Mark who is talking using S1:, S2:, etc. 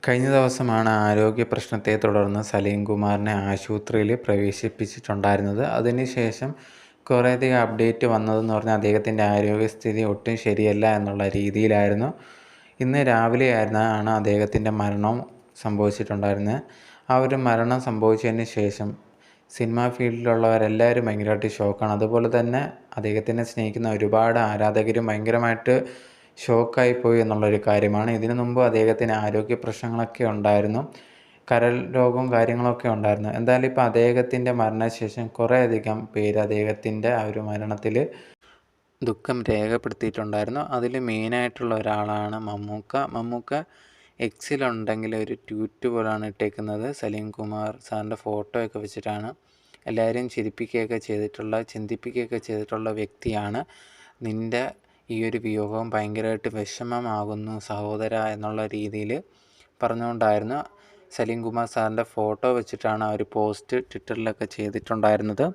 S1: കഴിഞ്ഞ ദിവസമാണ് ആരോഗ്യ പ്രശ്നത്തെ തുടർന്ന് സലീം കുമാറിനെ ആശുപത്രിയിൽ പ്രവേശിപ്പിച്ചിട്ടുണ്ടായിരുന്നത്. അതിനുശേഷം കുറേയധികം അപ്ഡേറ്റ് വന്നതെന്ന് പറഞ്ഞാൽ അദ്ദേഹത്തിൻ്റെ ആരോഗ്യസ്ഥിതി ഒട്ടും ശരിയല്ല എന്നുള്ള രീതിയിലായിരുന്നു. ഇന്ന് രാവിലെയാണ് അദ്ദേഹത്തിൻ്റെ മരണം സംഭവിച്ചിട്ടുണ്ടായിരുന്നത്. ആ ഒരു മരണം സംഭവിച്ചതിന് ശേഷം സിനിമാ ഫീൽഡിലുള്ളവരെല്ലാവരും ഭയങ്കരമായിട്ട് ഷോക്കാണ്. അതുപോലെ തന്നെ അദ്ദേഹത്തിനെ സ്നേഹിക്കുന്ന ഒരുപാട് ആരാധകരും ഭയങ്കരമായിട്ട് ഷോക്കായിപ്പോയി എന്നുള്ളൊരു കാര്യമാണ്. ഇതിനു മുമ്പ് അദ്ദേഹത്തിന് ആരോഗ്യ പ്രശ്നങ്ങളൊക്കെ ഉണ്ടായിരുന്നു, കരൾ രോഗവും കാര്യങ്ങളൊക്കെ ഉണ്ടായിരുന്നു. എന്തായാലും ഇപ്പോൾ അദ്ദേഹത്തിൻ്റെ മരണശേഷം കുറേയധികം പേര് അദ്ദേഹത്തിൻ്റെ ആ ഒരു മരണത്തിൽ ദുഃഖം രേഖപ്പെടുത്തിയിട്ടുണ്ടായിരുന്നു. അതിൽ മെയിനായിട്ടുള്ള ഒരാളാണ് മമ്മൂക്ക എക്സിലുണ്ടെങ്കിൽ ഒരു ട്വീറ്റ് പോലാണ് ഇട്ടേക്കുന്നത്. സലീം കുമാർ സാറിൻ്റെ ഫോട്ടോയൊക്കെ വെച്ചിട്ടാണ്. എല്ലാവരെയും ചിന്തിപ്പിക്കുകയൊക്കെ ചെയ്തിട്ടുള്ള വ്യക്തിയാണ്. നിൻ്റെ ഈ ഒരു വിയോഗം ഭയങ്കരമായിട്ട് വിഷമമാകുന്നു സഹോദര എന്നുള്ള രീതിയിൽ പറഞ്ഞുകൊണ്ടായിരുന്നു സലീം കുമാർ സാറിൻ്റെ ഫോട്ടോ വെച്ചിട്ടാണ് ആ ഒരു പോസ്റ്റ് ട്വിറ്ററിലൊക്കെ ചെയ്തിട്ടുണ്ടായിരുന്നത്.